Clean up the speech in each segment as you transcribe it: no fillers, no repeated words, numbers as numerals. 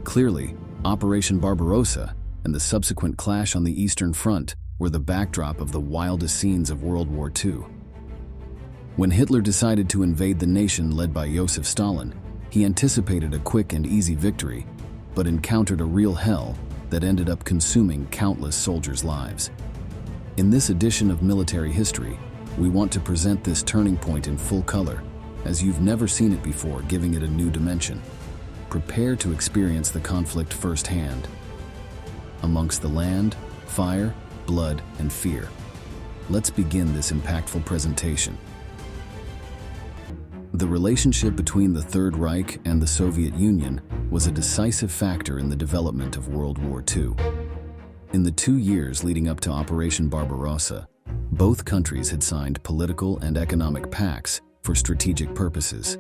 Clearly, Operation Barbarossa and the subsequent clash on the Eastern Front were the backdrop of the wildest scenes of World War II. When Hitler decided to invade the nation led by Joseph Stalin, he anticipated a quick and easy victory, but encountered a real hell that ended up consuming countless soldiers' lives. In this edition of Military History, we want to present this turning point in full color, as you've never seen it before, giving it a new dimension. Prepare to experience the conflict firsthand. Amongst the land, fire, blood, and fear. Let's begin this impactful presentation. The relationship between the Third Reich and the Soviet Union was a decisive factor in the development of World War II. In the 2 years leading up to Operation Barbarossa, both countries had signed political and economic pacts for strategic purposes.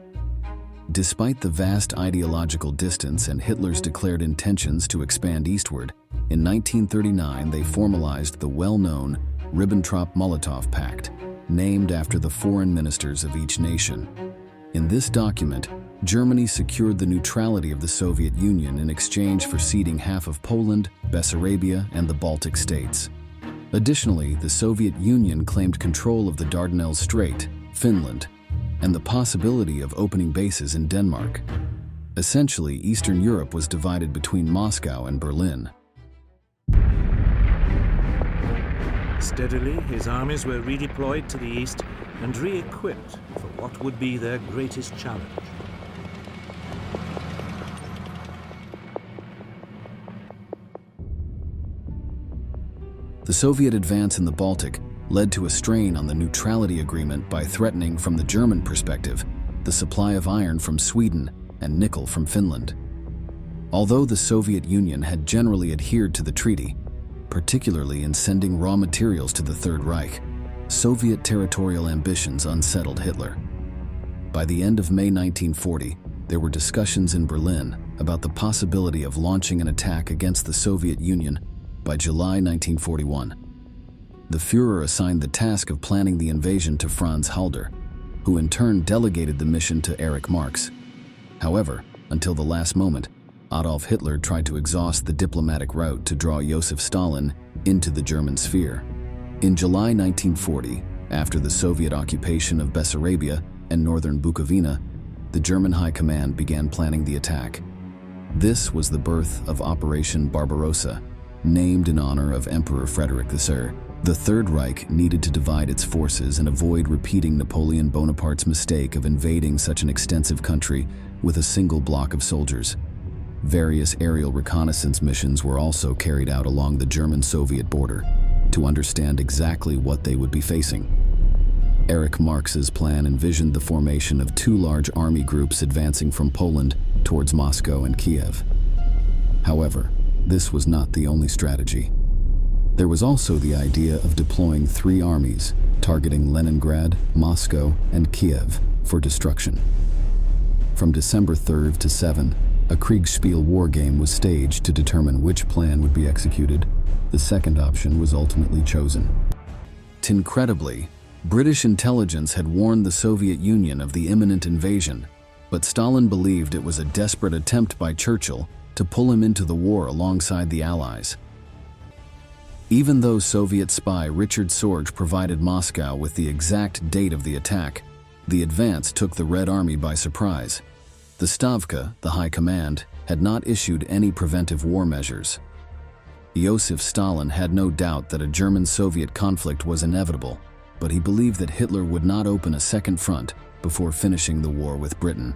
Despite the vast ideological distance and Hitler's declared intentions to expand eastward, in 1939 they formalized the well-known Ribbentrop-Molotov Pact, named after the foreign ministers of each nation. In this document, Germany secured the neutrality of the Soviet Union in exchange for ceding half of Poland, Bessarabia, and the Baltic states. Additionally, the Soviet Union claimed control of the Dardanelles Strait, Finland, and the possibility of opening bases in Denmark. Essentially, Eastern Europe was divided between Moscow and Berlin. Steadily, his armies were redeployed to the east and re-equipped for what would be their greatest challenge. The Soviet advance in the Baltic led to a strain on the neutrality agreement by threatening, from the German perspective, the supply of iron from Sweden and nickel from Finland. Although the Soviet Union had generally adhered to the treaty, particularly in sending raw materials to the Third Reich, Soviet territorial ambitions unsettled Hitler. By the end of May 1940, there were discussions in Berlin about the possibility of launching an attack against the Soviet Union by July 1941. The Führer assigned the task of planning the invasion to Franz Halder, who in turn delegated the mission to Erich Marx. However, until the last moment, Adolf Hitler tried to exhaust the diplomatic route to draw Joseph Stalin into the German sphere. In July 1940, after the Soviet occupation of Bessarabia and northern Bukovina, the German High Command began planning the attack. This was the birth of Operation Barbarossa, named in honor of Emperor Frederick III. The Third Reich needed to divide its forces and avoid repeating Napoleon Bonaparte's mistake of invading such an extensive country with a single block of soldiers. Various aerial reconnaissance missions were also carried out along the German-Soviet border to understand exactly what they would be facing. Erich Marx's plan envisioned the formation of 2 large army groups advancing from Poland towards Moscow and Kiev. However, this was not the only strategy. There was also the idea of deploying 3 armies, targeting Leningrad, Moscow, and Kiev for destruction. From December 3rd to 7th, a Kriegspiel war game was staged to determine which plan would be executed. The second option was ultimately chosen. Incredibly, British intelligence had warned the Soviet Union of the imminent invasion, but Stalin believed it was a desperate attempt by Churchill to pull him into the war alongside the Allies. Even though Soviet spy Richard Sorge provided Moscow with the exact date of the attack, the advance took the Red Army by surprise. The Stavka, the High Command, had not issued any preventive war measures. Joseph Stalin had no doubt that a German-Soviet conflict was inevitable, but he believed that Hitler would not open a second front before finishing the war with Britain.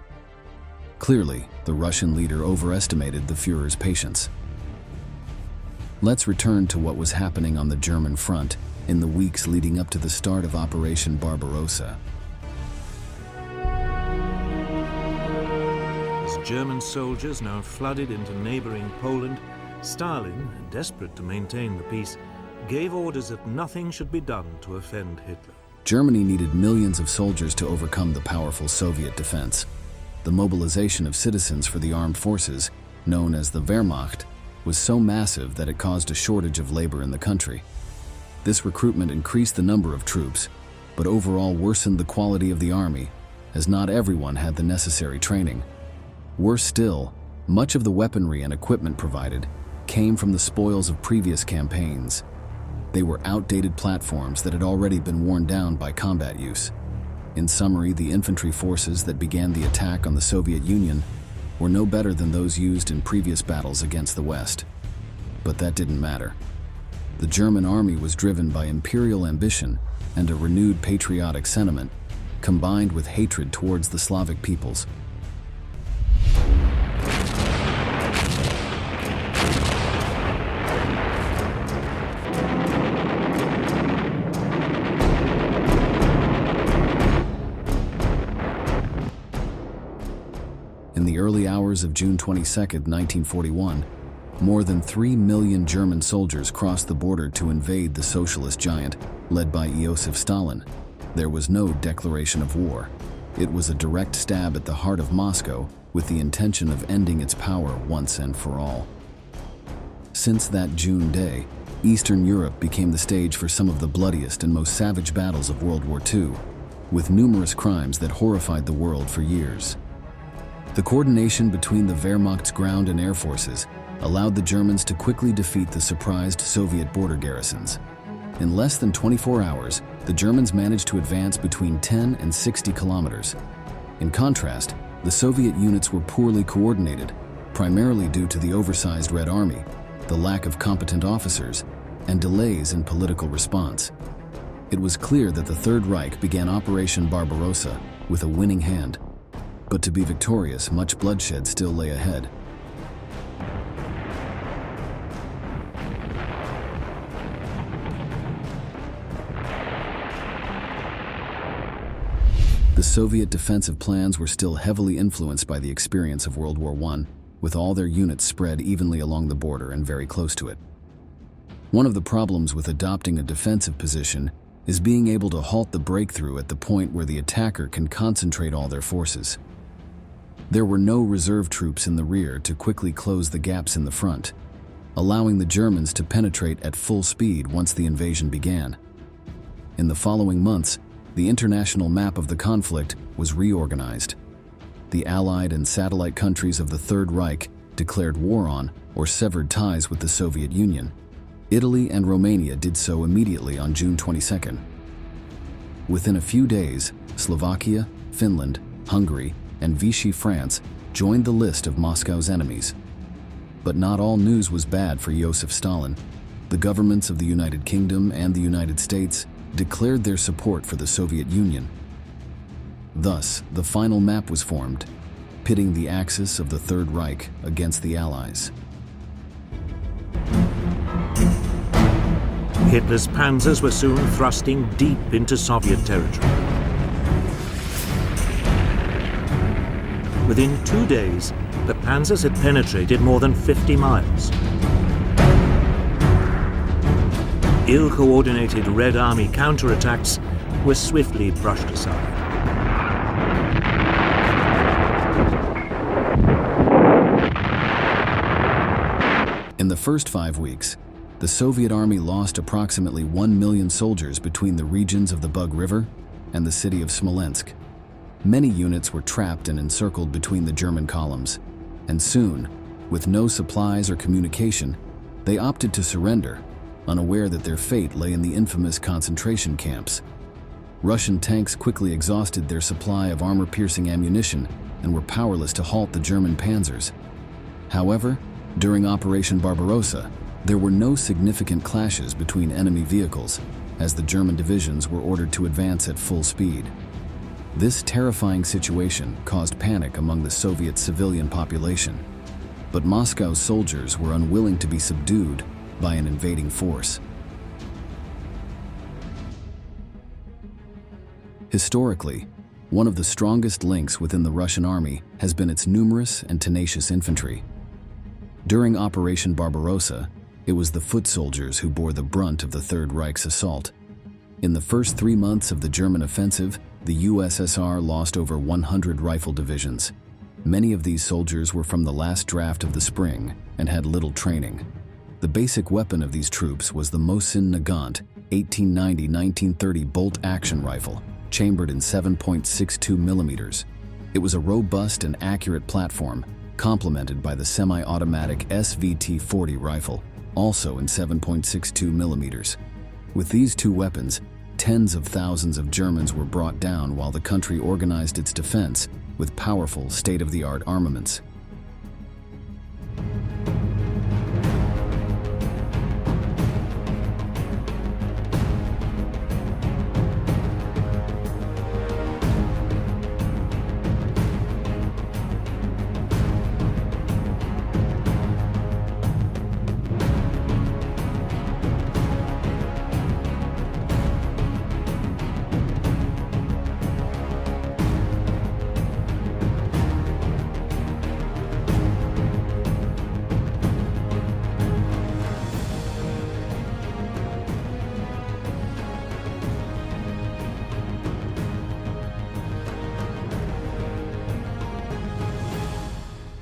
Clearly, the Russian leader overestimated the Führer's patience. Let's return to what was happening on the German front in the weeks leading up to the start of Operation Barbarossa. As German soldiers now flooded into neighboring Poland, Stalin, desperate to maintain the peace, gave orders that nothing should be done to offend Hitler. Germany needed millions of soldiers to overcome the powerful Soviet defense. The mobilization of citizens for the armed forces, known as the Wehrmacht, was so massive that it caused a shortage of labor in the country. This recruitment increased the number of troops, but overall worsened the quality of the army, as not everyone had the necessary training. Worse still, Much of the weaponry and equipment provided came from the spoils of previous campaigns. They were outdated platforms that had already been worn down by combat use. In summary, the infantry forces that began the attack on the Soviet Union were no better than those used in previous battles against the West. But that didn't matter. The German army was driven by imperial ambition and a renewed patriotic sentiment, combined with hatred towards the Slavic peoples. In the early hours of June 22, 1941, more than 3 million German soldiers crossed the border to invade the socialist giant, led by Joseph Stalin. There was no declaration of war. It was a direct stab at the heart of Moscow, with the intention of ending its power once and for all. Since that June day, Eastern Europe became the stage for some of the bloodiest and most savage battles of World War II, with numerous crimes that horrified the world for years. The coordination between the Wehrmacht's ground and air forces allowed the Germans to quickly defeat the surprised Soviet border garrisons. In less than 24 hours, the Germans managed to advance between 10 and 60 kilometers. In contrast, the Soviet units were poorly coordinated, primarily due to the oversized Red Army, the lack of competent officers, and delays in political response. It was clear that the Third Reich began Operation Barbarossa with a winning hand. But to be victorious, much bloodshed still lay ahead. The Soviet defensive plans were still heavily influenced by the experience of World War I, with all their units spread evenly along the border and very close to it. One of the problems with adopting a defensive position is being able to halt the breakthrough at the point where the attacker can concentrate all their forces. There were no reserve troops in the rear to quickly close the gaps in the front, allowing the Germans to penetrate at full speed once the invasion began. In the following months, the international map of the conflict was reorganized. The Allied and satellite countries of the Third Reich declared war on or severed ties with the Soviet Union. Italy and Romania did so immediately on June 22nd. Within a few days, Slovakia, Finland, Hungary, and Vichy France joined the list of Moscow's enemies. But not all news was bad for Joseph Stalin. The governments of the United Kingdom and the United States declared their support for the Soviet Union. Thus, the final map was formed, pitting the axis of the Third Reich against the Allies. Hitler's panzers were soon thrusting deep into Soviet territory. Within 2 days, the panzers had penetrated more than 50 miles. Ill-coordinated Red Army counterattacks were swiftly brushed aside. In the first 5 weeks, the Soviet army lost approximately 1 million soldiers between the regions of the Bug River and the city of Smolensk. Many units were trapped and encircled between the German columns, and soon, with no supplies or communication, they opted to surrender, unaware that their fate lay in the infamous concentration camps. Russian tanks quickly exhausted their supply of armor-piercing ammunition and were powerless to halt the German panzers. However, during Operation Barbarossa, there were no significant clashes between enemy vehicles, as the German divisions were ordered to advance at full speed. This terrifying situation caused panic among the Soviet civilian population, but Moscow's soldiers were unwilling to be subdued by an invading force. Historically, one of the strongest links within the Russian army has been its numerous and tenacious infantry. During Operation Barbarossa, it was the foot soldiers who bore the brunt of the Third Reich's assault. In the first 3 months of the German offensive, the USSR lost over 100 rifle divisions. Many of these soldiers were from the last draft of the spring and had little training. The basic weapon of these troops was the Mosin Nagant 1890-1930 bolt-action rifle, chambered in 7.62 millimeters. It was a robust and accurate platform, complemented by the semi-automatic SVT-40 rifle, also in 7.62 millimeters. With these two weapons, tens of thousands of Germans were brought down while the country organized its defense with powerful state-of-the-art armaments.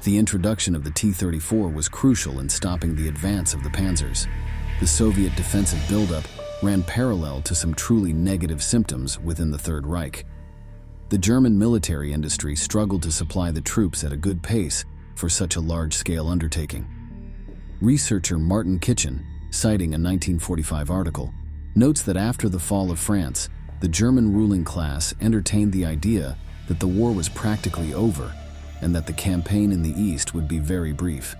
The introduction of the T-34 was crucial in stopping the advance of the panzers. The Soviet defensive buildup ran parallel to some truly negative symptoms within the Third Reich. The German military industry struggled to supply the troops at a good pace for such a large-scale undertaking. Researcher Martin Kitchen, citing a 1945 article, notes that after the fall of France, the German ruling class entertained the idea that the war was practically over and that the campaign in the East would be very brief.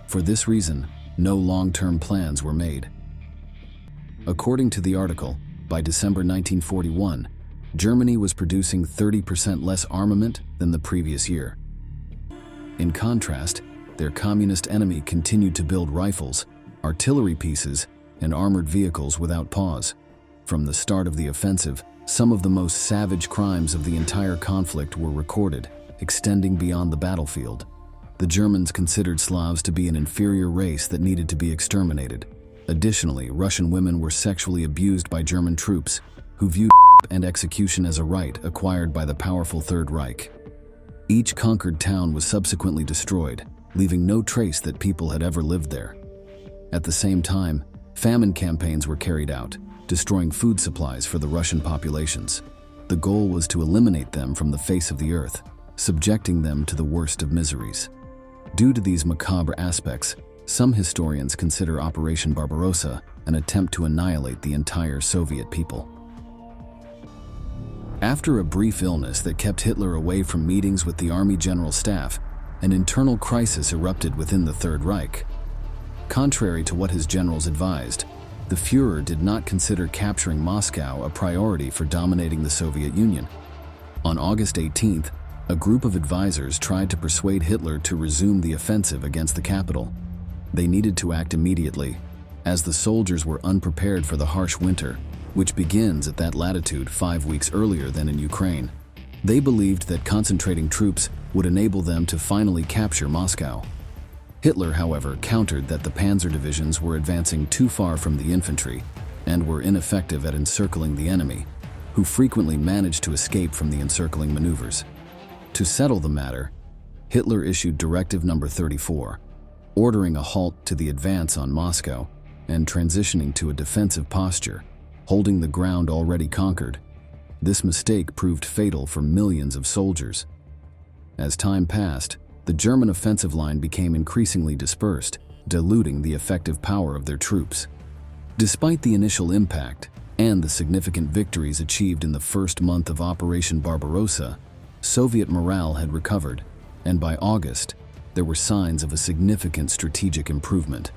For this reason, no long-term plans were made. According to the article, by December 1941, Germany was producing 30% less armament than the previous year. In contrast, their communist enemy continued to build rifles, artillery pieces, and armored vehicles without pause. From the start of the offensive, some of the most savage crimes of the entire conflict were recorded, extending beyond the battlefield. The Germans considered Slavs to be an inferior race that needed to be exterminated. Additionally, Russian women were sexually abused by German troops, who viewed and execution as a right acquired by the powerful Third Reich. Each conquered town was subsequently destroyed, leaving no trace that people had ever lived there. At the same time, famine campaigns were carried out, destroying food supplies for the Russian populations. The goal was to eliminate them from the face of the earth, subjecting them to the worst of miseries. Due to these macabre aspects, some historians consider Operation Barbarossa an attempt to annihilate the entire Soviet people. After a brief illness that kept Hitler away from meetings with the Army General Staff, an internal crisis erupted within the Third Reich. Contrary to what his generals advised, the Führer did not consider capturing Moscow a priority for dominating the Soviet Union. On August 18th, a group of advisors tried to persuade Hitler to resume the offensive against the capital. They needed to act immediately, as the soldiers were unprepared for the harsh winter, which begins at that latitude 5 weeks earlier than in Ukraine. They believed that concentrating troops would enable them to finally capture Moscow. Hitler, however, countered that the panzer divisions were advancing too far from the infantry and were ineffective at encircling the enemy, who frequently managed to escape from the encircling maneuvers. To settle the matter, Hitler issued Directive No. 34, ordering a halt to the advance on Moscow and transitioning to a defensive posture, holding the ground already conquered. This mistake proved fatal for millions of soldiers. As time passed, the German offensive line became increasingly dispersed, diluting the effective power of their troops. Despite the initial impact and the significant victories achieved in the first month of Operation Barbarossa, Soviet morale had recovered, and by August, there were signs of a significant strategic improvement.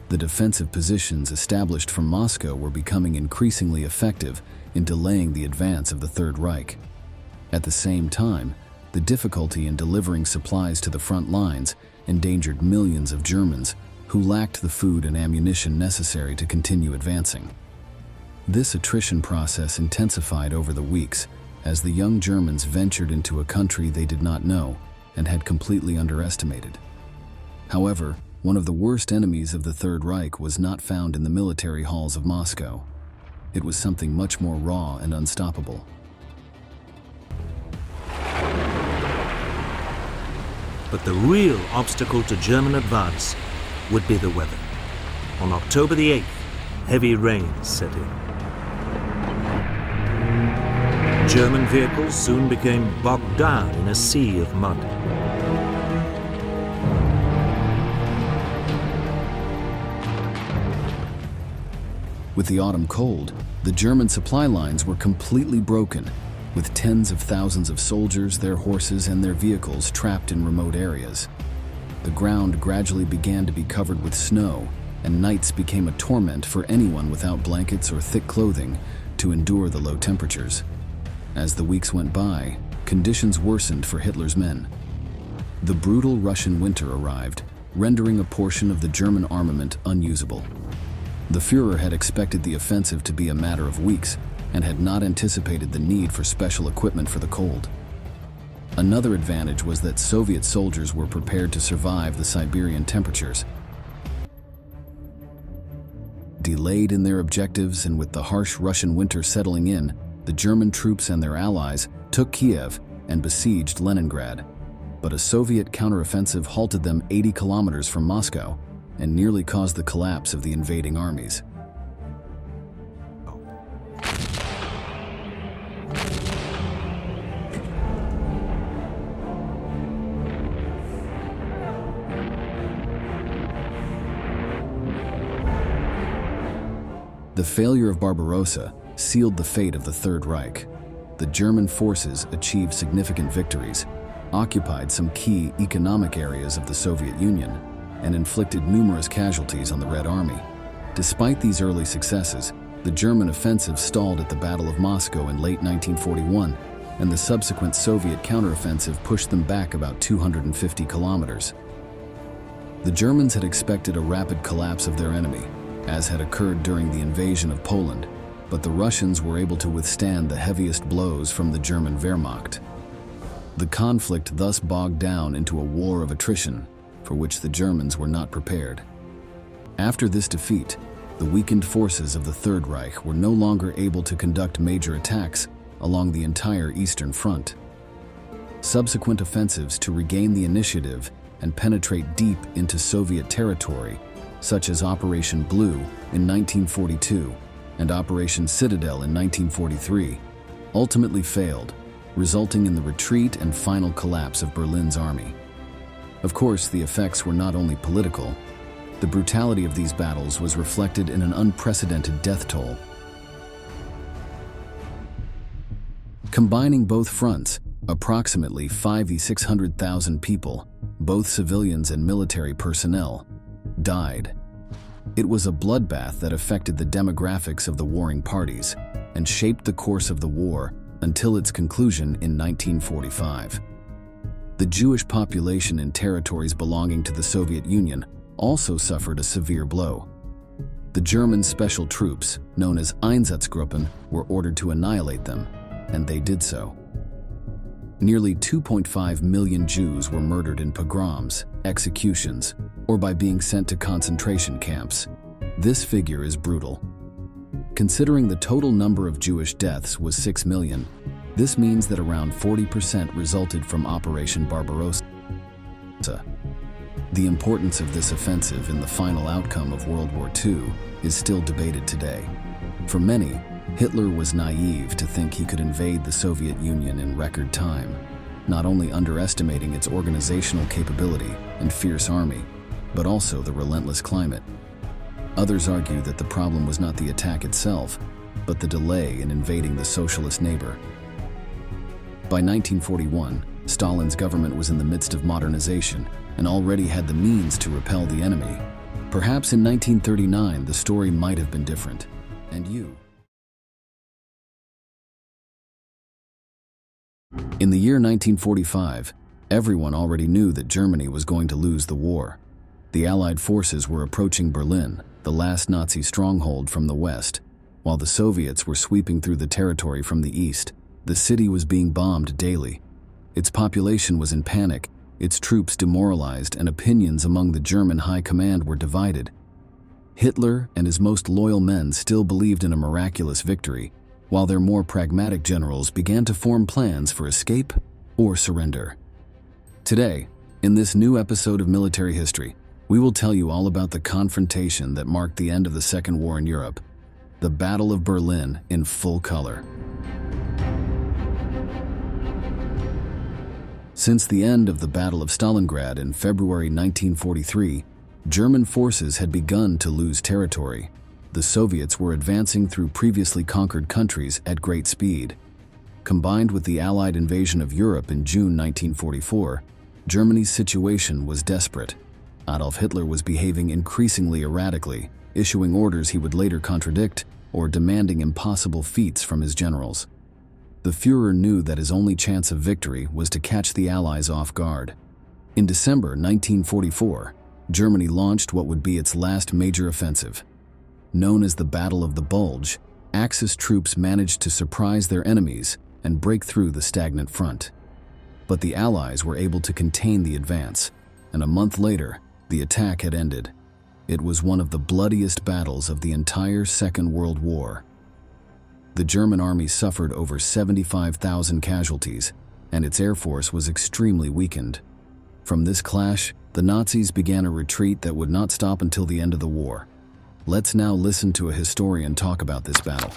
The defensive positions established from Moscow were becoming increasingly effective in delaying the advance of the Third Reich. At the same time, the difficulty in delivering supplies to the front lines endangered millions of Germans who lacked the food and ammunition necessary to continue advancing. This attrition process intensified over the weeks as the young Germans ventured into a country they did not know and had completely underestimated. However, one of the worst enemies of the Third Reich was not found in the military halls of Moscow. It was something much more raw and unstoppable. But the real obstacle to German advance would be the weather. On October the 8th, heavy rains set in. German vehicles soon became bogged down in a sea of mud. With the autumn cold, the German supply lines were completely broken, with tens of thousands of soldiers, their horses, and their vehicles trapped in remote areas. The ground gradually began to be covered with snow, and nights became a torment for anyone without blankets or thick clothing to endure the low temperatures. As the weeks went by, conditions worsened for Hitler's men. The brutal Russian winter arrived, rendering a portion of the German armament unusable. The Führer had expected the offensive to be a matter of weeks and had not anticipated the need for special equipment for the cold. Another advantage was that Soviet soldiers were prepared to survive the Siberian temperatures. Delayed in their objectives and with the harsh Russian winter settling in, the German troops and their allies took Kiev and besieged Leningrad. But a Soviet counteroffensive halted them 80 kilometers from Moscow and nearly caused the collapse of the invading armies. The failure of Barbarossa sealed the fate of the Third Reich. The German forces achieved significant victories, occupied some key economic areas of the Soviet Union, and inflicted numerous casualties on the Red Army. Despite these early successes, the German offensive stalled at the Battle of Moscow in late 1941, and the subsequent Soviet counteroffensive pushed them back about 250 kilometers. The Germans had expected a rapid collapse of their enemy, as had occurred during the invasion of Poland, but the Russians were able to withstand the heaviest blows from the German Wehrmacht. The conflict thus bogged down into a war of attrition, for which the Germans were not prepared. After this defeat, the weakened forces of the Third Reich were no longer able to conduct major attacks along the entire Eastern Front. Subsequent offensives to regain the initiative and penetrate deep into Soviet territory, such as Operation Blue in 1942 and Operation Citadel in 1943, ultimately failed, resulting in the retreat and final collapse of Berlin's army. Of course, the effects were not only political. The brutality of these battles was reflected in an unprecedented death toll. Combining both fronts, approximately 600,000 people, both civilians and military personnel, died. It was a bloodbath that affected the demographics of the warring parties and shaped the course of the war until its conclusion in 1945. The Jewish population in territories belonging to the Soviet Union also suffered a severe blow. The German special troops, known as Einsatzgruppen, were ordered to annihilate them, and they did so. Nearly 2.5 million Jews were murdered in pogroms, executions, or by being sent to concentration camps. This figure is brutal. Considering the total number of Jewish deaths was 6 million, this means that around 40% resulted from Operation Barbarossa. The importance of this offensive in the final outcome of World War II is still debated today. For many, Hitler was naive to think he could invade the Soviet Union in record time, not only underestimating its organizational capability and fierce army, but also the relentless climate. Others argue that the problem was not the attack itself, but the delay in invading the socialist neighbor. By 1941, Stalin's government was in the midst of modernization and already had the means to repel the enemy. Perhaps in 1939, the story might have been different. And you? In the year 1945, everyone already knew that Germany was going to lose the war. The Allied forces were approaching Berlin, the last Nazi stronghold from the west, while the Soviets were sweeping through the territory from the east. The city was being bombed daily. Its population was in panic, its troops demoralized, and opinions among the German high command were divided. Hitler and his most loyal men still believed in a miraculous victory, while their more pragmatic generals began to form plans for escape or surrender. Today, in this new episode of Military History, we will tell you all about the confrontation that marked the end of the Second War in Europe, the Battle of Berlin in full color. Since the end of the Battle of Stalingrad in February 1943, German forces had begun to lose territory. the Soviets were advancing through previously conquered countries at great speed. Combined with the Allied invasion of Europe in June 1944, Germany's situation was desperate. Adolf Hitler was behaving increasingly erratically, issuing orders he would later contradict or demanding impossible feats from his generals. The Führer knew that his only chance of victory was to catch the Allies off guard. In December 1944, Germany launched what would be its last major offensive. Known as the Battle of the Bulge, Axis troops managed to surprise their enemies and break through the stagnant front. But the Allies were able to contain the advance, and a month later, the attack had ended. It was one of the bloodiest battles of the entire Second World War. The German army suffered over 75,000 casualties, and its air force was extremely weakened. From this clash, the Nazis began a retreat that would not stop until the end of the war. Let's now listen to a historian talk about this battle.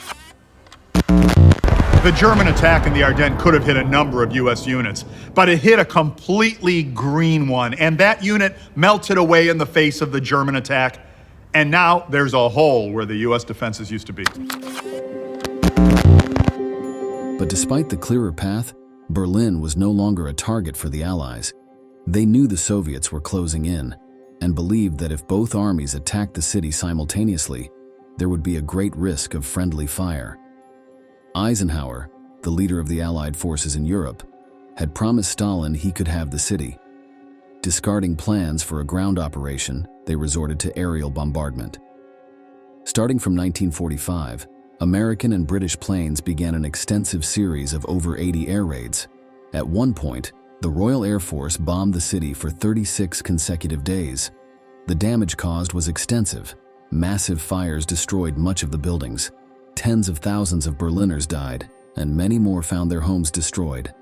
The German attack in the Ardennes could have hit a number of U.S. units, but it hit a completely green one, and that unit melted away in the face of the German attack, and now there's a hole where the U.S. defenses used to be. But despite the clearer path, Berlin was no longer a target for the Allies. They knew the Soviets were closing in, and believed that if both armies attacked the city simultaneously, there would be a great risk of friendly fire. Eisenhower, the leader of the Allied forces in Europe, had promised Stalin he could have the city. Discarding plans for a ground operation, they resorted to aerial bombardment. Starting from 1945, American and British planes began an extensive series of over 80 air raids. At one point, the Royal Air Force bombed the city for 36 consecutive days. The damage caused was extensive. Massive fires destroyed much of the buildings. Tens of thousands of Berliners died, and many more found their homes destroyed.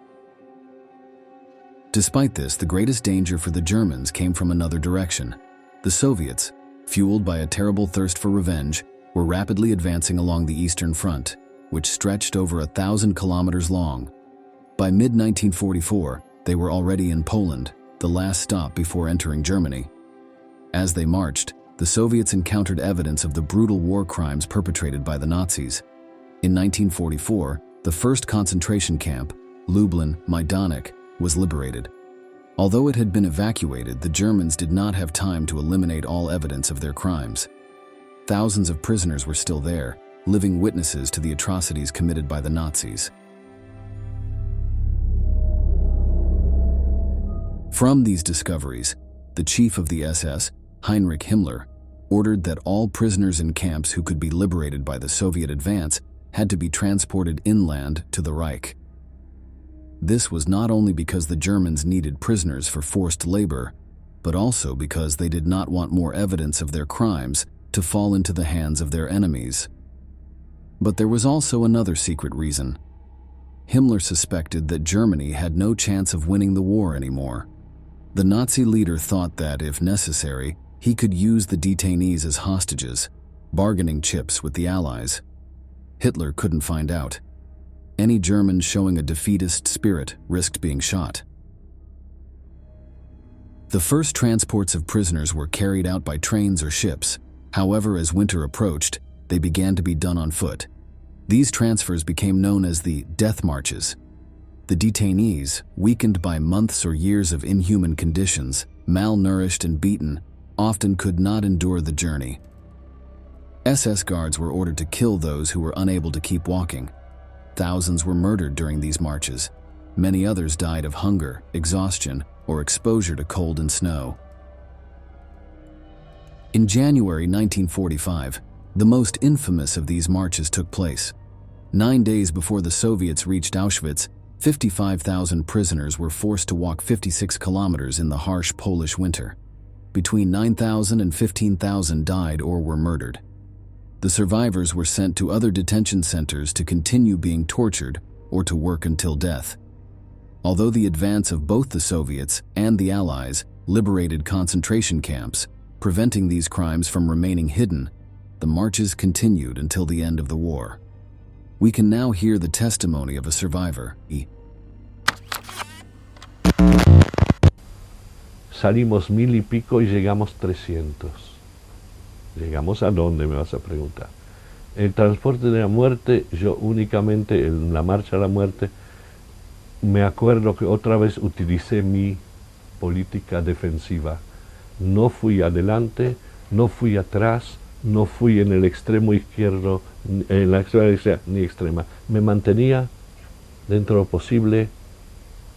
Despite this, the greatest danger for the Germans came from another direction. The Soviets, fueled by a terrible thirst for revenge, were rapidly advancing along the Eastern Front, which stretched over 1,000 kilometers long. By mid-1944, they were already in Poland, the last stop before entering Germany. As they marched, the Soviets encountered evidence of the brutal war crimes perpetrated by the Nazis. In 1944, the first concentration camp, Lublin Majdanek, was liberated. Although it had been evacuated, the Germans did not have time to eliminate all evidence of their crimes. Thousands of prisoners were still there, living witnesses to the atrocities committed by the Nazis. From these discoveries, the chief of the SS, Heinrich Himmler, ordered that all prisoners in camps who could be liberated by the Soviet advance had to be transported inland to the Reich. This was not only because the Germans needed prisoners for forced labor, but also because they did not want more evidence of their crimes to fall into the hands of their enemies. But there was also another secret reason. Himmler suspected that Germany had no chance of winning the war anymore. The Nazi leader thought that, if necessary, he could use the detainees as hostages, bargaining chips with the Allies. Hitler couldn't find out. Any German showing a defeatist spirit risked being shot. The first transports of prisoners were carried out by trains or ships. However, as winter approached, they began to be done on foot. These transfers became known as the death marches. The detainees, weakened by months or years of inhuman conditions, malnourished and beaten, often could not endure the journey. SS guards were ordered to kill those who were unable to keep walking. Thousands were murdered during these marches. Many others died of hunger, exhaustion, or exposure to cold and snow. In January 1945, the most infamous of these marches took place. 9 days before the Soviets reached Auschwitz, 55,000 prisoners were forced to walk 56 kilometers in the harsh Polish winter. Between 9,000 and 15,000 died or were murdered. The survivors were sent to other detention centers to continue being tortured or to work until death. Although the advance of both the Soviets and the Allies liberated concentration camps, preventing these crimes from remaining hidden, the marches continued until the end of the war. We can now hear the testimony of a survivor. Salimos 1000 y pico y llegamos 300. ¿Llegamos a dónde, me vas a preguntar? El transporte de la muerte, yo únicamente en la marcha a la muerte, me acuerdo que otra vez utilicé mi política defensiva. No fui adelante, no fui atrás, no fui en el extremo izquierdo, en la extrema derecha ni extrema. Me mantenía dentro de lo posible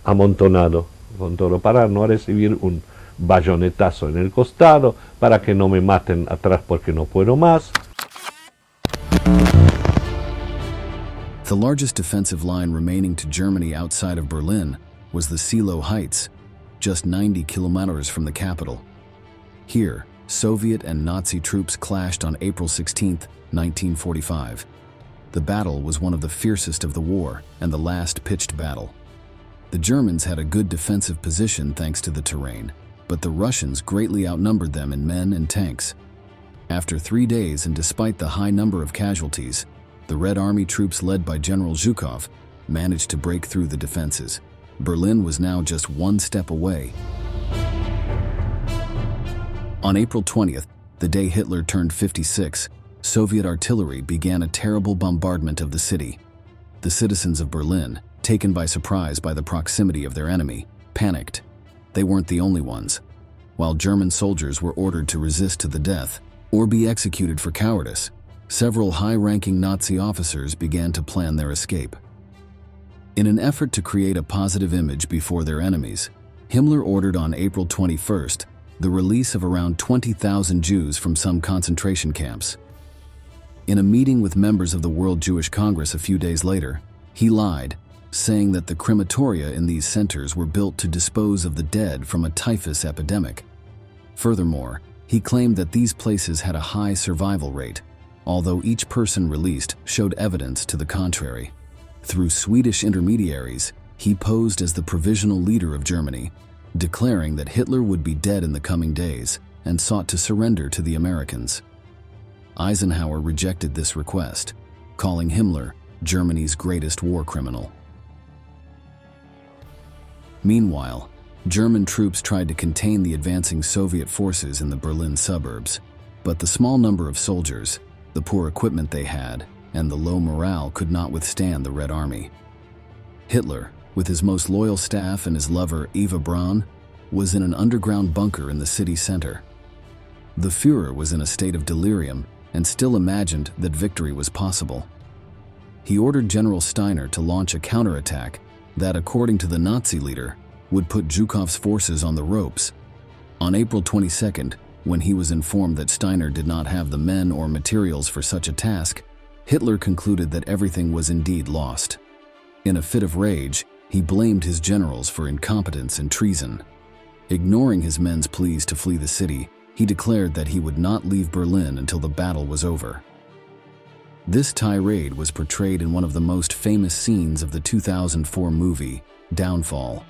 amontonado con todo para no recibir un bayonetazo en el costado, para que no me maten atrás porque no puedo más. The largest defensive line remaining to Germany outside of Berlin was the Seelow Heights, just 90 kilometers from the capital. Here, Soviet and Nazi troops clashed on April 16, 1945. The battle was one of the fiercest of the war and the last pitched battle. The Germans had a good defensive position thanks to the terrain, but the Russians greatly outnumbered them in men and tanks. After 3 days, and despite the high number of casualties, the Red Army troops led by General Zhukov managed to break through the defenses. Berlin was now just one step away. On April 20th, the day Hitler turned 56, Soviet artillery began a terrible bombardment of the city. The citizens of Berlin, taken by surprise by the proximity of their enemy, panicked. They weren't the only ones. While German soldiers were ordered to resist to the death or be executed for cowardice, several high-ranking Nazi officers began to plan their escape. In an effort to create a positive image before their enemies, Himmler ordered on April 21st the release of around 20,000 Jews from some concentration camps. In a meeting with members of the World Jewish Congress a few days later, he lied, saying that the crematoria in these centers were built to dispose of the dead from a typhus epidemic. Furthermore, he claimed that these places had a high survival rate, although each person released showed evidence to the contrary. Through Swedish intermediaries, he posed as the provisional leader of Germany, declaring that Hitler would be dead in the coming days and sought to surrender to the Americans. Eisenhower rejected this request, calling Himmler Germany's greatest war criminal. Meanwhile, German troops tried to contain the advancing Soviet forces in the Berlin suburbs, but the small number of soldiers, the poor equipment they had, and the low morale could not withstand the Red Army. Hitler, with his most loyal staff and his lover Eva Braun, was in an underground bunker in the city center. The Führer was in a state of delirium and still imagined that victory was possible. He ordered General Steiner to launch a counterattack that, according to the Nazi leader, would put Zhukov's forces on the ropes. On April 22nd, when he was informed that Steiner did not have the men or materials for such a task, Hitler concluded that everything was indeed lost. In a fit of rage, he blamed his generals for incompetence and treason. Ignoring his men's pleas to flee the city, he declared that he would not leave Berlin until the battle was over. This tirade was portrayed in one of the most famous scenes of the 2004 movie, Downfall.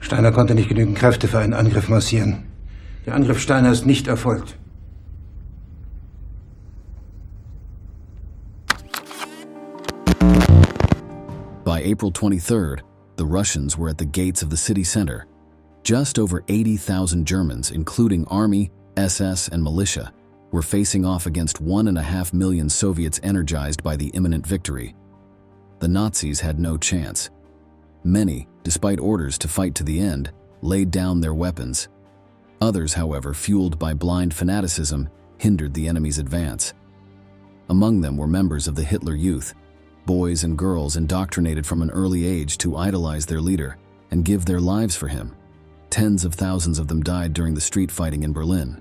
Steiner konnte nicht genügend Kräfte für einen Angriff massieren. Der Angriff Steiner ist nicht erfolgt. By April 23rd, the Russians were at the gates of the city center. Just over 80,000 Germans, including army, SS, and militia, were facing off against 1.5 million Soviets energized by the imminent victory. The Nazis had no chance. Many, despite orders to fight to the end, laid down their weapons. Others, however, fueled by blind fanaticism, hindered the enemy's advance. Among them were members of the Hitler Youth, boys and girls indoctrinated from an early age to idolize their leader and give their lives for him. Tens of thousands of them died during the street fighting in Berlin.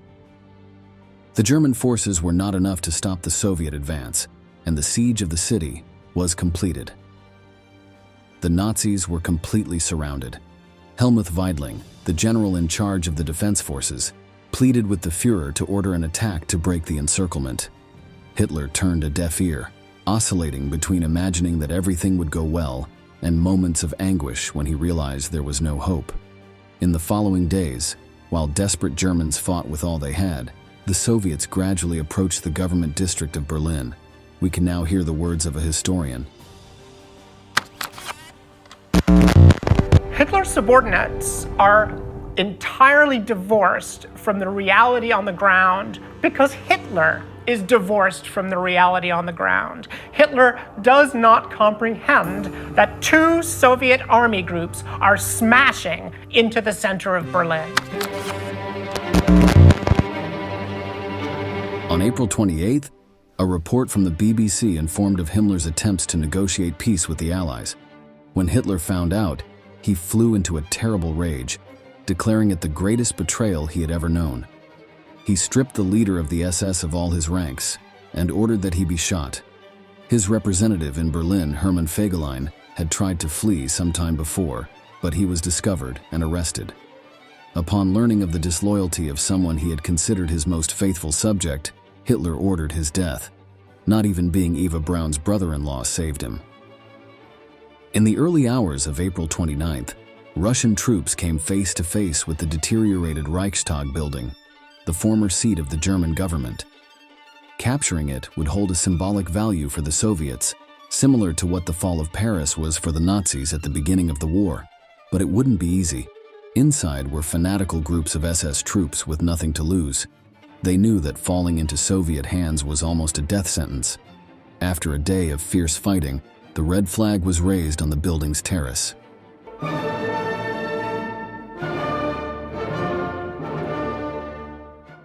The German forces were not enough to stop the Soviet advance, and the siege of the city was completed. The Nazis were completely surrounded. Helmuth Weidling, the general in charge of the defense forces, pleaded with the Führer to order an attack to break the encirclement. Hitler turned a deaf ear, oscillating between imagining that everything would go well and moments of anguish when he realized there was no hope. In the following days, while desperate Germans fought with all they had, the Soviets gradually approached the government district of Berlin. We can now hear the words of a historian. Hitler's subordinates are entirely divorced from the reality on the ground because Hitler is divorced from the reality on the ground. Hitler does not comprehend that two Soviet army groups are smashing into the center of Berlin. On April 28th, a report from the BBC informed of Himmler's attempts to negotiate peace with the Allies. When Hitler found out, he flew into a terrible rage, declaring it the greatest betrayal he had ever known. He stripped the leader of the SS of all his ranks and ordered that he be shot. His representative in Berlin, Hermann Fegelein, had tried to flee some time before, but he was discovered and arrested. Upon learning of the disloyalty of someone he had considered his most faithful subject, Hitler ordered his death. Not even being Eva Braun's brother-in-law saved him. In the early hours of April 29th, Russian troops came face to face with the deteriorated Reichstag building, the former seat of the German government. Capturing it would hold a symbolic value for the Soviets, similar to what the fall of Paris was for the Nazis at the beginning of the war. But it wouldn't be easy. Inside were fanatical groups of SS troops with nothing to lose. They knew that falling into Soviet hands was almost a death sentence. After a day of fierce fighting, the red flag was raised on the building's terrace.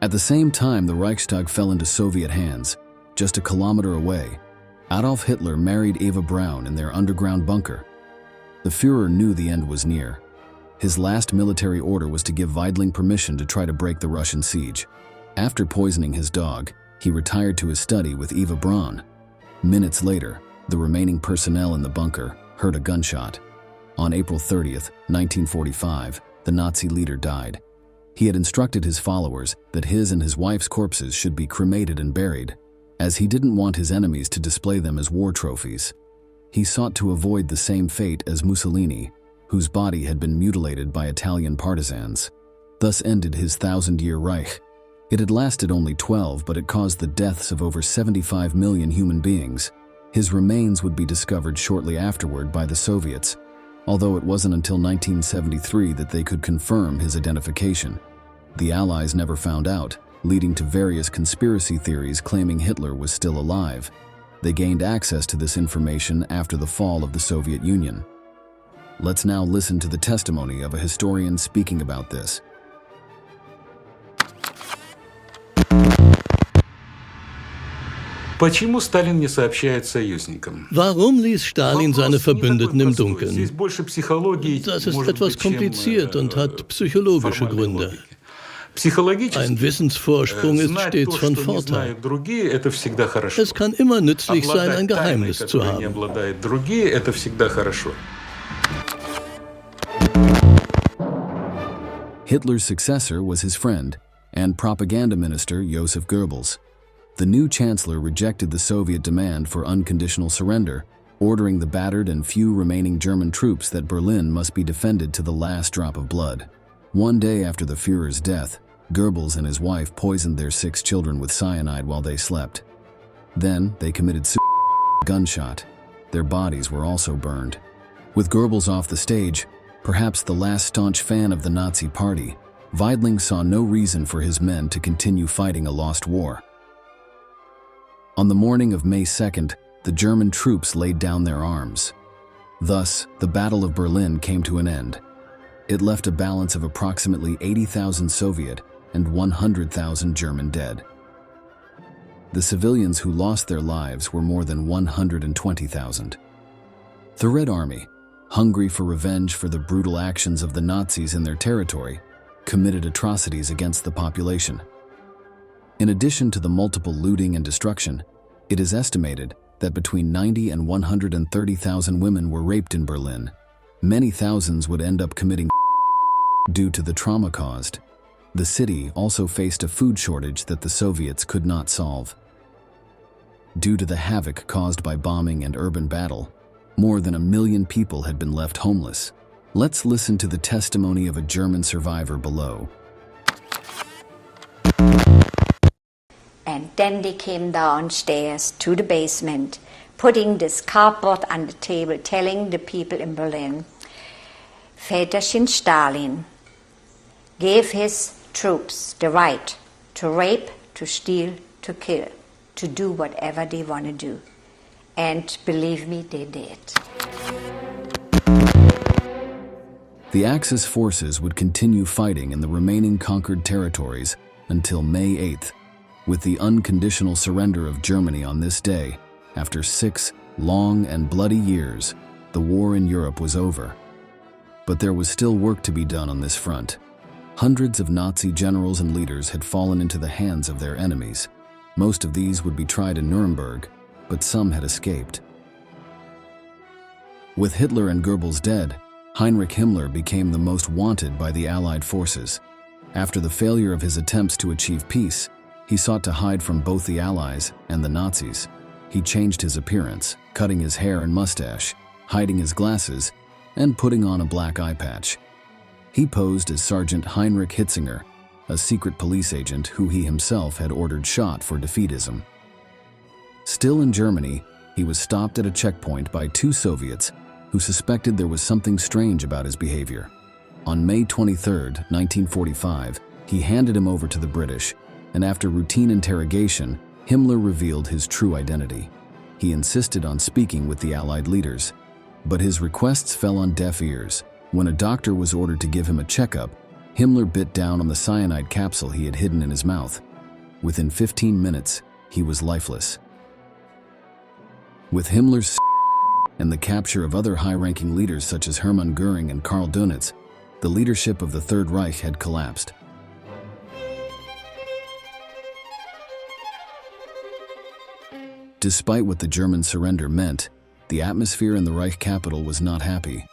At the same time the Reichstag fell into Soviet hands, just a kilometer away, Adolf Hitler married Eva Braun in their underground bunker. The Führer knew the end was near. His last military order was to give Weidling permission to try to break the Russian siege. After poisoning his dog, he retired to his study with Eva Braun. Minutes later, the remaining personnel in the bunker heard a gunshot. On April 30th, 1945, the Nazi leader died. He had instructed his followers that his and his wife's corpses should be cremated and buried, as he didn't want his enemies to display them as war trophies. He sought to avoid the same fate as Mussolini, whose body had been mutilated by Italian partisans. Thus ended his 1,000-year Reich. It had lasted only 12, but it caused the deaths of over 75 million human beings. His remains would be discovered shortly afterward by the Soviets, although it wasn't until 1973 that they could confirm his identification. The Allies never found out, leading to various conspiracy theories claiming Hitler was still alive. They gained access to this information after the fall of the Soviet Union. Let's now listen to the testimony of a historian speaking about this. Почему Сталин не сообщает союзникам? Warum ließ Stalin seine Verbündeten im Dunkeln? Здесь больше психологии, Das ist может etwas быть, чем, kompliziert und hat psychologische формальной Gründe. логики. Psychologisch, Ein Wissensvorsprung ist знать stets то, von что не Vorteil. знают другие, это всегда хорошо. Es kann immer nützlich sein, ein Обладать тайной, Geheimnis zu которой не haben. обладают другие, это всегда хорошо. Hitler's successor was his friend and propaganda minister Joseph Goebbels. The new chancellor rejected the Soviet demand for unconditional surrender, ordering the battered and few remaining German troops that Berlin must be defended to the last drop of blood. One day after the Führer's death, Goebbels and his wife poisoned their 6 children with cyanide while they slept. Then they committed gunshot. Their bodies were also burned. With Goebbels off the stage, perhaps the last staunch fan of the Nazi Party, Weidling saw no reason for his men to continue fighting a lost war. On the morning of May 2nd, the German troops laid down their arms. Thus, the Battle of Berlin came to an end. It left a balance of approximately 80,000 Soviet and 100,000 German dead. The civilians who lost their lives were more than 120,000. The Red Army, hungry for revenge for the brutal actions of the Nazis in their territory, committed atrocities against the population. In addition to the multiple looting and destruction, it is estimated that between 90 and 130,000 women were raped in Berlin. Many thousands would end up committing due to the trauma caused. The city also faced a food shortage that the Soviets could not solve. Due to the havoc caused by bombing and urban battle, more than 1 million people had been left homeless. Let's listen to the testimony of a German survivor below. And then they came downstairs to the basement, putting this cardboard on the table, telling the people in Berlin, Väterchen Stalin, gave his troops the right to rape, to steal, to kill, to do whatever they want to do. And believe me, they did. The Axis forces would continue fighting in the remaining conquered territories until May 8th, with the unconditional surrender of Germany on this day. After 6 long and bloody years, the war in Europe was over. But there was still work to be done on this front. Hundreds of Nazi generals and leaders had fallen into the hands of their enemies. Most of these would be tried in Nuremberg, but some had escaped. With Hitler and Goebbels dead, Heinrich Himmler became the most wanted by the Allied forces. After the failure of his attempts to achieve peace, he sought to hide from both the Allies and the Nazis. He changed his appearance, cutting his hair and mustache, hiding his glasses, and putting on a black eye patch. He posed as Sergeant Heinrich Hitzinger, a secret police agent who he himself had ordered shot for defeatism. Still in Germany, he was stopped at a checkpoint by 2 Soviets who suspected there was something strange about his behavior. On May 23, 1945, he handed him over to the British, and after routine interrogation, Himmler revealed his true identity. He insisted on speaking with the Allied leaders, but his requests fell on deaf ears. When a doctor was ordered to give him a checkup, Himmler bit down on the cyanide capsule he had hidden in his mouth. Within 15 minutes, he was lifeless. With Himmler's and the capture of other high-ranking leaders such as Hermann Göring and Karl Dönitz, the leadership of the Third Reich had collapsed. Despite what the German surrender meant, the atmosphere in the Reich capital was not happy.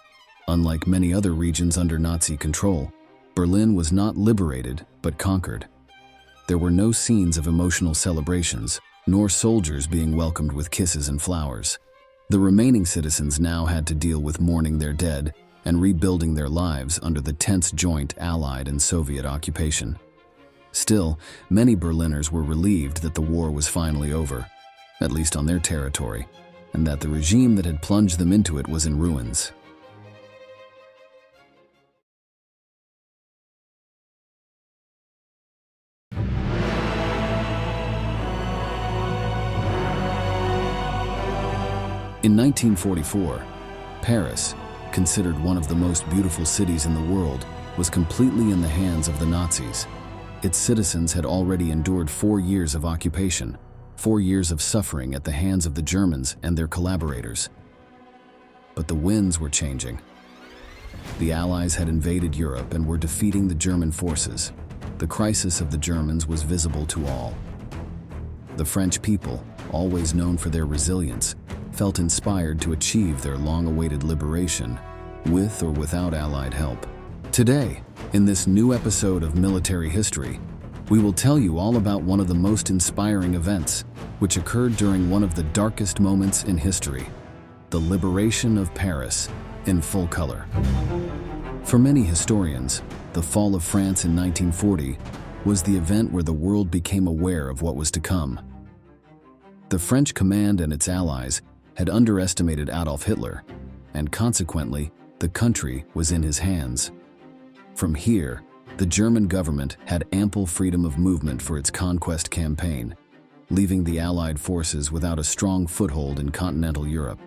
Unlike many other regions under Nazi control, Berlin was not liberated but conquered. There were no scenes of emotional celebrations, nor soldiers being welcomed with kisses and flowers. The remaining citizens now had to deal with mourning their dead and rebuilding their lives under the tense joint Allied and Soviet occupation. Still, many Berliners were relieved that the war was finally over, at least on their territory, and that the regime that had plunged them into it was in ruins. In 1944, Paris, considered one of the most beautiful cities in the world, was completely in the hands of the Nazis. Its citizens had already endured 4 years of occupation, 4 years of suffering at the hands of the Germans and their collaborators. But the winds were changing. The Allies had invaded Europe and were defeating the German forces. The crisis of the Germans was visible to all. The French people, always known for their resilience, felt inspired to achieve their long-awaited liberation, with or without Allied help. Today, in this new episode of Military History, we will tell you all about one of the most inspiring events, which occurred during one of the darkest moments in history, the liberation of Paris in full color. For many historians, the fall of France in 1940 was the event where the world became aware of what was to come. The French command and its allies had underestimated Adolf Hitler, and consequently, the country was in his hands. From here, the German government had ample freedom of movement for its conquest campaign, leaving the Allied forces without a strong foothold in continental Europe.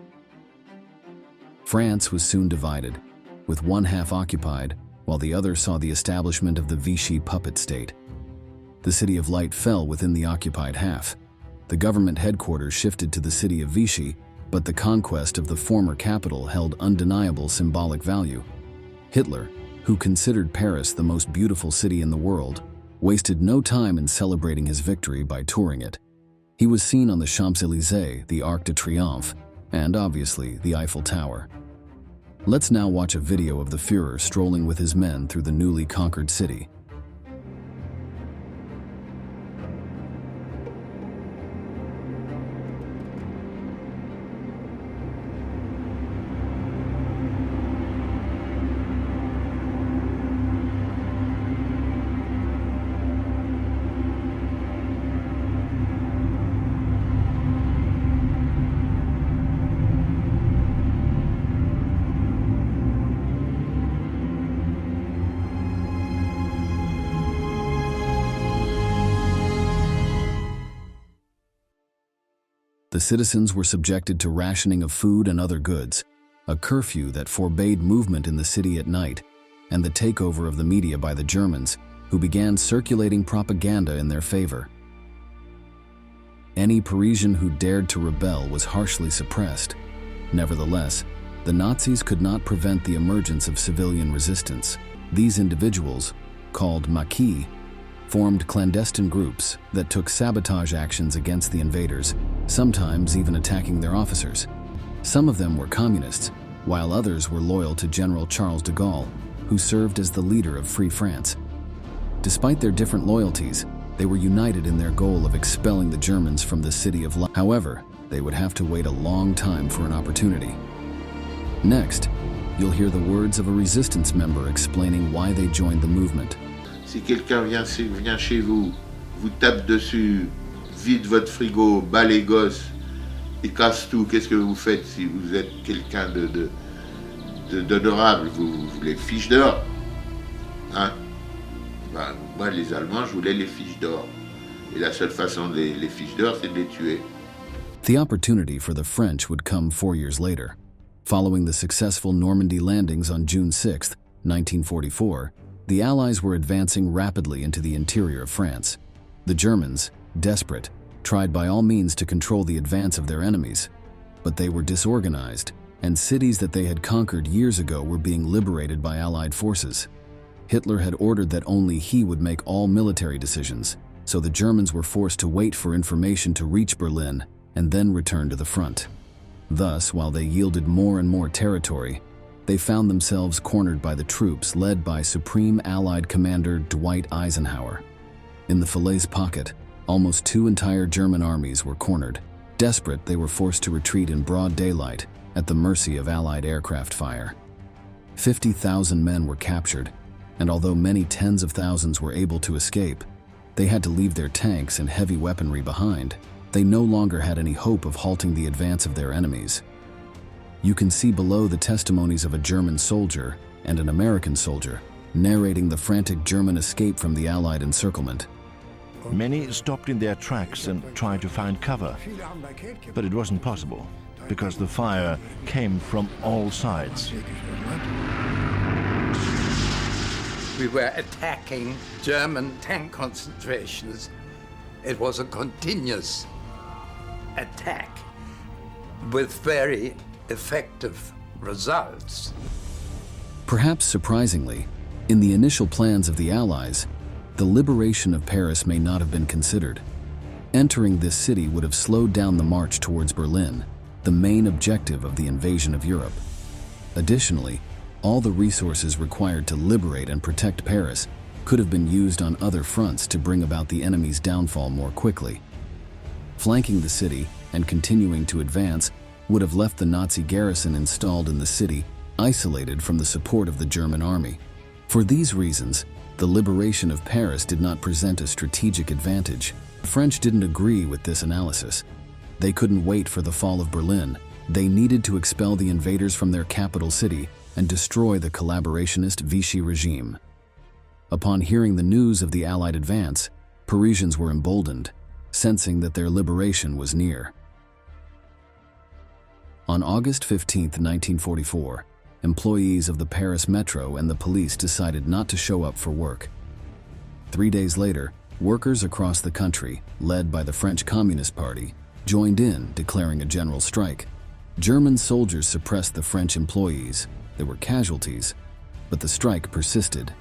France was soon divided, with one half occupied, while the other saw the establishment of the Vichy puppet state. The City of Light fell within the occupied half. The government headquarters shifted to the city of Vichy, but the conquest of the former capital held undeniable symbolic value. Hitler, who considered Paris the most beautiful city in the world, wasted no time in celebrating his victory by touring it. He was seen on the Champs-Élysées, the Arc de Triomphe, and obviously the Eiffel Tower. Let's now watch a video of the Führer strolling with his men through the newly conquered city. The citizens were subjected to rationing of food and other goods, a curfew that forbade movement in the city at night, and the takeover of the media by the Germans, who began circulating propaganda in their favor. Any Parisian who dared to rebel was harshly suppressed. Nevertheless, the Nazis could not prevent the emergence of civilian resistance. These individuals, called maquis, formed clandestine groups that took sabotage actions against the invaders, sometimes even attacking their officers. Some of them were communists, while others were loyal to General Charles de Gaulle, who served as the leader of Free France. Despite their different loyalties, they were united in their goal of expelling the Germans from the city of London. However, they would have to wait a long time for an opportunity. Next, you'll hear the words of a resistance member explaining why they joined the movement. Si quelqu'un vient chez vous, vous tape dessus, vide votre frigo, bat les gosses et casse tout, qu'est-ce que vous faites si vous êtes quelqu'un d'honorable? Vous les fiches dehors. Hein? Ben, moi, les Allemands, je voulais les fiches d'or. Et la seule façon de les fiches d'or, c'est de les tuer. The opportunity for the French would come 4 years later. Following the successful Normandy landings on June 6, 1944, the Allies were advancing rapidly into the interior of France. The Germans, desperate, tried by all means to control the advance of their enemies, but they were disorganized, and cities that they had conquered years ago were being liberated by Allied forces. Hitler had ordered that only he would make all military decisions, so the Germans were forced to wait for information to reach Berlin and then return to the front. Thus, while they yielded more and more territory, they found themselves cornered by the troops led by Supreme Allied Commander Dwight Eisenhower. In the Falaise Pocket, almost 2 entire German armies were cornered. Desperate, they were forced to retreat in broad daylight at the mercy of Allied aircraft fire. 50,000 men were captured, and although many tens of thousands were able to escape, they had to leave their tanks and heavy weaponry behind. They no longer had any hope of halting the advance of their enemies. You can see below the testimonies of a German soldier and an American soldier narrating the frantic German escape from the Allied encirclement. Many stopped in their tracks and tried to find cover, but it wasn't possible because the fire came from all sides. We were attacking German tank concentrations. It was a continuous attack with very effective results. Perhaps surprisingly, in the initial plans of the Allies, the liberation of Paris may not have been considered. Entering this city would have slowed down the march towards Berlin, the main objective of the invasion of Europe. Additionally, all the resources required to liberate and protect Paris could have been used on other fronts to bring about the enemy's downfall more quickly. Flanking the city and continuing to advance would have left the Nazi garrison installed in the city isolated from the support of the German army. For these reasons, the liberation of Paris did not present a strategic advantage. The French didn't agree with this analysis. They couldn't wait for the fall of Berlin. They needed to expel the invaders from their capital city and destroy the collaborationist Vichy regime. Upon hearing the news of the Allied advance, Parisians were emboldened, sensing that their liberation was near. On August 15, 1944, employees of the Paris Metro and the police decided not to show up for work. 3 days later, workers across the country, led by the French Communist Party, joined in, declaring a general strike. German soldiers suppressed the French employees. There were casualties, but the strike persisted.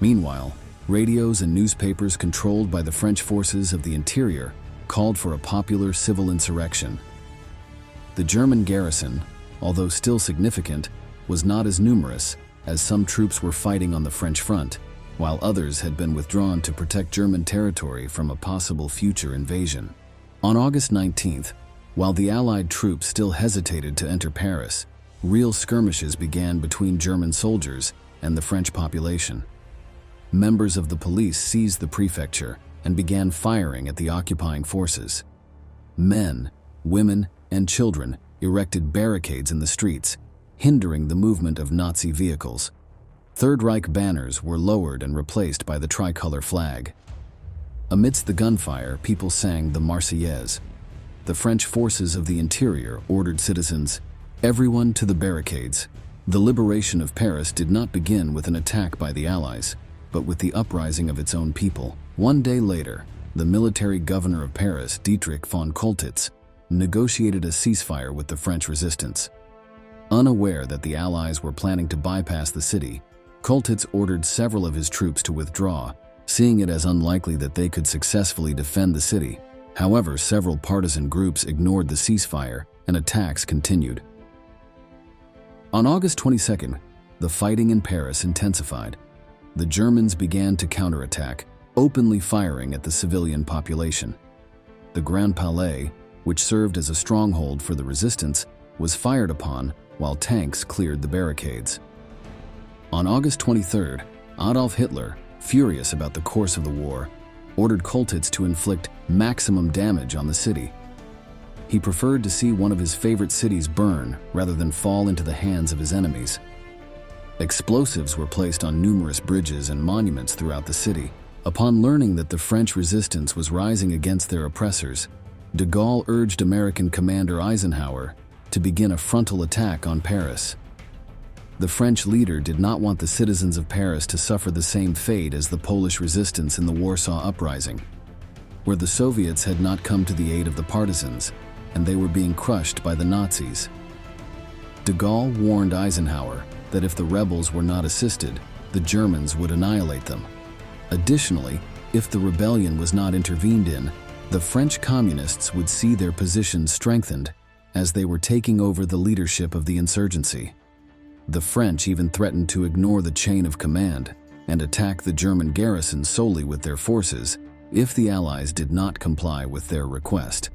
Meanwhile, radios and newspapers controlled by the French forces of the interior called for a popular civil insurrection. The German garrison, although still significant, was not as numerous, as some troops were fighting on the French front, while others had been withdrawn to protect German territory from a possible future invasion. On August 19th, while the Allied troops still hesitated to enter Paris, real skirmishes began between German soldiers and the French population. Members of the police seized the prefecture and began firing at the occupying forces. Men, women, and children erected barricades in the streets, hindering the movement of Nazi vehicles. Third Reich banners were lowered and replaced by the tricolor flag. Amidst the gunfire, people sang the Marseillaise. the French forces of the interior ordered citizens, "Everyone to the barricades." The liberation of Paris did not begin with an attack by the Allies, but with the uprising of its own people. 1 day later, the military governor of Paris, Dietrich von Choltitz, negotiated a ceasefire with the French resistance. Unaware that the Allies were planning to bypass the city, Choltitz ordered several of his troops to withdraw, seeing it as unlikely that they could successfully defend the city. However, several partisan groups ignored the ceasefire, and attacks continued. On August 22nd, the fighting in Paris intensified. The Germans began to counterattack, openly firing at the civilian population. The Grand Palais, which served as a stronghold for the resistance, was fired upon while tanks cleared the barricades. On August 23rd, Adolf Hitler, furious about the course of the war, ordered Choltitz to inflict maximum damage on the city. He preferred to see one of his favorite cities burn rather than fall into the hands of his enemies. Explosives were placed on numerous bridges and monuments throughout the city. Upon learning that the French resistance was rising against their oppressors, de Gaulle urged American Commander Eisenhower to begin a frontal attack on Paris. The French leader did not want the citizens of Paris to suffer the same fate as the Polish resistance in the Warsaw Uprising, where the Soviets had not come to the aid of the partisans, and they were being crushed by the Nazis. De Gaulle warned Eisenhower that if the rebels were not assisted, the Germans would annihilate them. Additionally, if the rebellion was not intervened in, the French communists would see their position strengthened as they were taking over the leadership of the insurgency. The French even threatened to ignore the chain of command and attack the German garrison solely with their forces if the Allies did not comply with their request.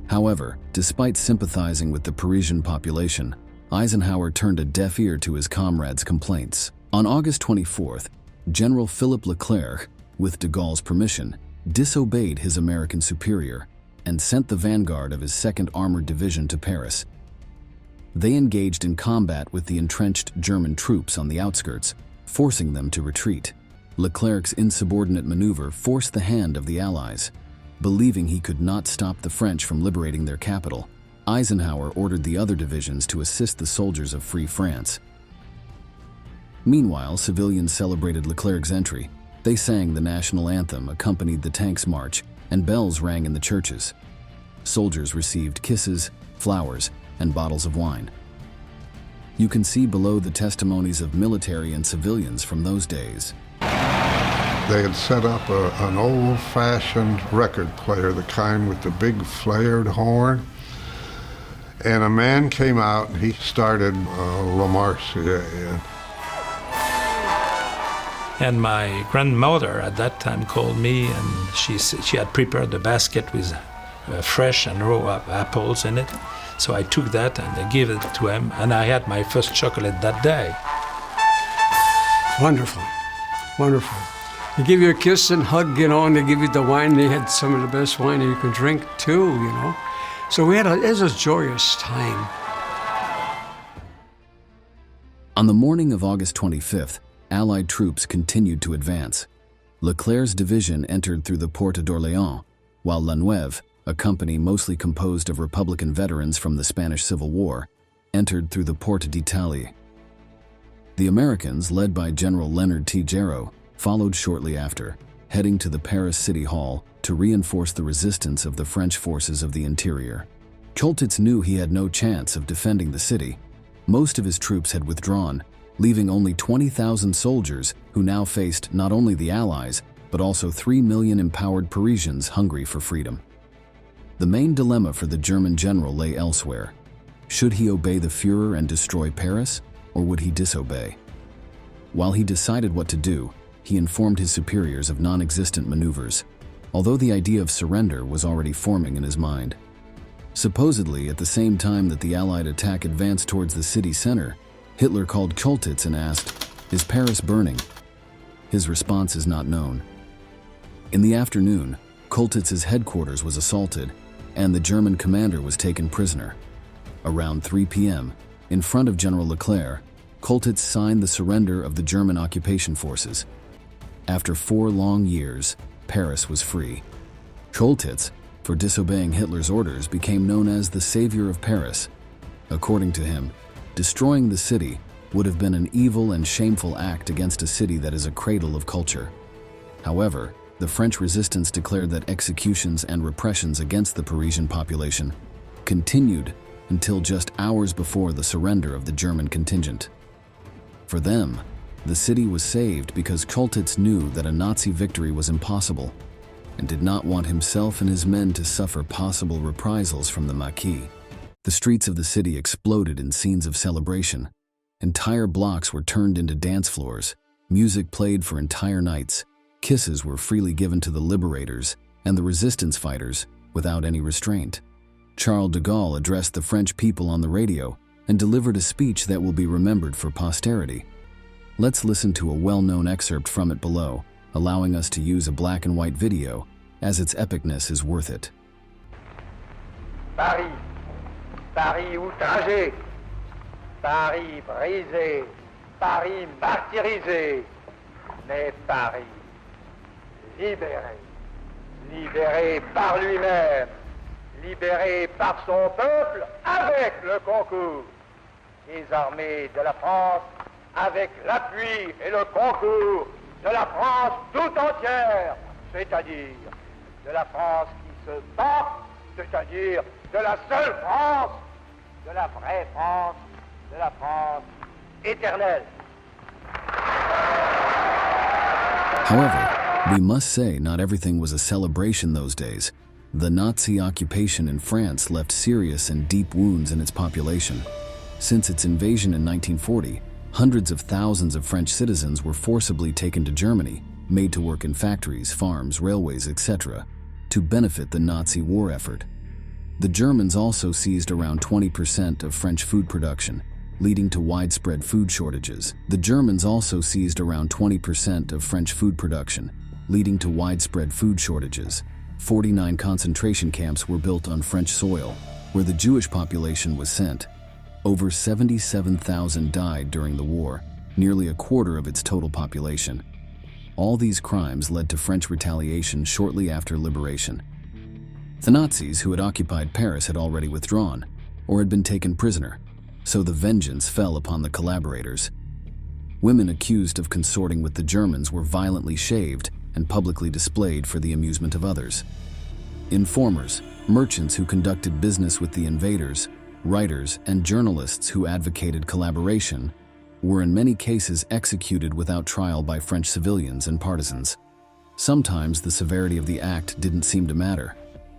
However, despite sympathizing with the Parisian population, Eisenhower turned a deaf ear to his comrades' complaints. On August 24th, General Philippe Leclerc, with de Gaulle's permission, disobeyed his American superior and sent the vanguard of his 2nd Armored Division to Paris. They engaged in combat with the entrenched German troops on the outskirts, forcing them to retreat. Leclerc's insubordinate maneuver forced the hand of the Allies. Believing he could not stop the French from liberating their capital, Eisenhower ordered the other divisions to assist the soldiers of Free France. Meanwhile, civilians celebrated Leclerc's entry. They sang the national anthem, accompanied the tanks' march, and bells rang in the churches. Soldiers received kisses, flowers, and bottles of wine. You can see below the testimonies of military and civilians from those days. They had set up an old-fashioned record player, the kind with the big flared horn. And a man came out and he started La Marseillaise. And my grandmother at that time called me, and she had prepared a basket with fresh and raw apples in it. So I took that and I gave it to him, and I had my first chocolate that day. Wonderful, wonderful. They give you a kiss and hug, and they give you the wine. They had some of the best wine you could drink too, So it was a joyous time. On the morning of August 25th, Allied troops continued to advance. Leclerc's division entered through the Porte d'Orléans, while La Neuve, a company mostly composed of Republican veterans from the Spanish Civil War, entered through the Porte d'Italie. The Americans, led by General Leonard T. Jarrow, followed shortly after, heading to the Paris City Hall to reinforce the resistance of the French forces of the interior. Choltitz knew he had no chance of defending the city. Most of his troops had withdrawn, leaving only 20,000 soldiers who now faced not only the Allies, but also 3 million empowered Parisians hungry for freedom. The main dilemma for the German general lay elsewhere. Should he obey the Führer and destroy Paris, or would he disobey? While he decided what to do, he informed his superiors of non-existent maneuvers, although the idea of surrender was already forming in his mind. Supposedly, at the same time that the Allied attack advanced towards the city center, Hitler called Choltitz and asked, "Is Paris burning?" His response is not known. In the afternoon, Choltitz's headquarters was assaulted, and the German commander was taken prisoner. Around 3 p.m., in front of General Leclerc, Choltitz signed the surrender of the German occupation forces. After 4 long years, Paris was free. Choltitz, for disobeying Hitler's orders became known as the Savior of Paris. According to him, destroying the city would have been an evil and shameful act against a city that is a cradle of culture. However, the French resistance declared that executions and repressions against the Parisian population continued until just hours before the surrender of the German contingent. For them, the city was saved because Choltitz knew that a Nazi victory was impossible and did not want himself and his men to suffer possible reprisals from the Maquis. The streets of the city exploded in scenes of celebration. Entire blocks were turned into dance floors, music played for entire nights, kisses were freely given to the liberators and the resistance fighters without any restraint. Charles de Gaulle addressed the French people on the radio and delivered a speech that will be remembered for posterity. Let's listen to a well-known excerpt from it below, allowing us to use a black and white video, as its epicness is worth it. Paris, Paris outragé, Paris brisé, Paris martyrisé, mais Paris libéré, libéré par lui-même, libéré par son peuple avec le concours des armées de la France, avec l'appui et le concours de la France tout entière, c'est-à-dire de la France qui se bat, c'est-à-dire de la seule France, de la vraie France, de la France éternelle. However, we must say not everything was a celebration those days. The Nazi occupation in France left serious and deep wounds in its population. Since its invasion in 1940, hundreds of thousands of French citizens were forcibly taken to Germany, made to work in factories, farms, railways, etc., to benefit the Nazi war effort. The Germans also seized around 20% of French food production, leading to widespread food shortages. The Germans also seized around 20% of French food production, leading to widespread food shortages. 49 concentration camps were built on French soil, where the Jewish population was sent. Over 77,000 died during the war, nearly a quarter of its total population. All these crimes led to French retaliation shortly after liberation. The Nazis who had occupied Paris had already withdrawn, or had been taken prisoner, so the vengeance fell upon the collaborators. Women accused of consorting with the Germans were violently shaved and publicly displayed for the amusement of others. Informers, merchants who conducted business with the invaders, writers, and journalists who advocated collaboration were in many cases executed without trial by French civilians and partisans. Sometimes the severity of the act didn't seem to matter,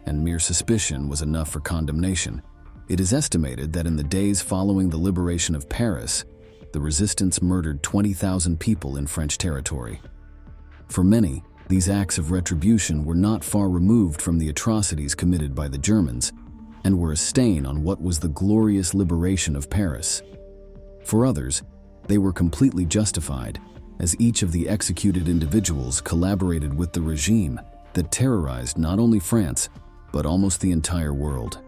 and mere suspicion was enough for condemnation. It is estimated that in the days following the liberation of Paris, the resistance murdered 20,000 people in French territory. For many, these acts of retribution were not far removed from the atrocities committed by the Germans, and were a stain on what was the glorious liberation of Paris. For others, they were completely justified, as each of the executed individuals collaborated with the regime that terrorized not only France, but almost the entire world.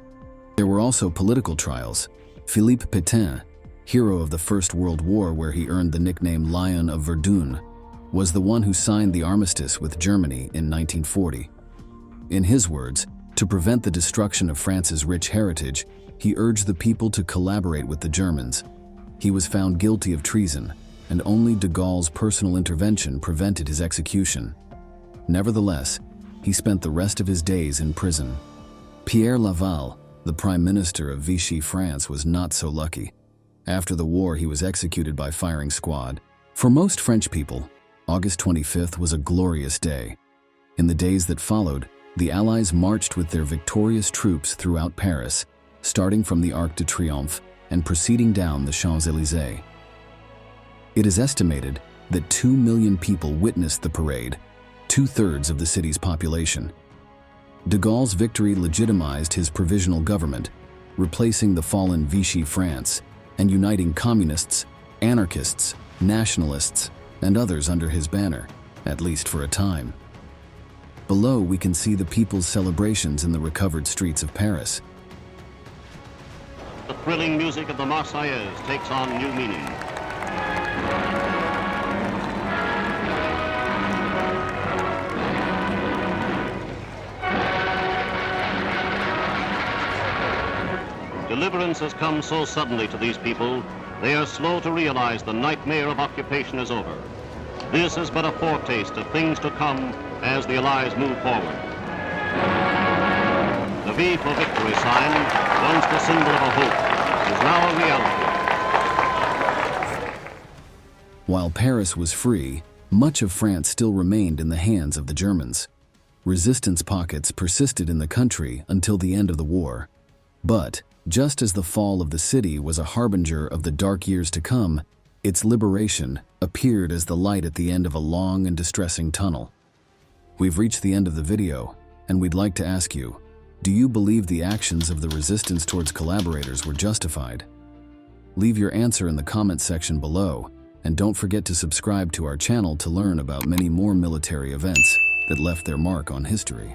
There were also political trials. Philippe Pétain, hero of the First World War where he earned the nickname Lion of Verdun, was the one who signed the armistice with Germany in 1940. In his words, to prevent the destruction of France's rich heritage, he urged the people to collaborate with the Germans. He was found guilty of treason, and only de Gaulle's personal intervention prevented his execution. Nevertheless, he spent the rest of his days in prison. Pierre Laval, the Prime Minister of Vichy France, was not so lucky. After the war, he was executed by firing squad. For most French people, August 25th was a glorious day. In the days that followed, the Allies marched with their victorious troops throughout Paris, starting from the Arc de Triomphe and proceeding down the Champs-Élysées. It is estimated that 2 million people witnessed the parade, 2/3 of the city's population. De Gaulle's victory legitimized his provisional government, replacing the fallen Vichy France and uniting communists, anarchists, nationalists, and others under his banner, at least for a time. Below, we can see the people's celebrations in the recovered streets of Paris. The thrilling music of the Marseillaise takes on new meaning. deliverance has come so suddenly to these people, they are slow to realize the nightmare of occupation is over. This is but a foretaste of things to come as the Allies move forward. The V for victory sign, once the symbol of a hope, is now a reality. While Paris was free, much of France still remained in the hands of the Germans. Resistance pockets persisted in the country until the end of the war. But, just as the fall of the city was a harbinger of the dark years to come, its liberation appeared as the light at the end of a long and distressing tunnel. We've reached the end of the video, and we'd like to ask you, do you believe the actions of the resistance towards collaborators were justified? Leave your answer in the comment section below, and don't forget to subscribe to our channel to learn about many more military events that left their mark on history.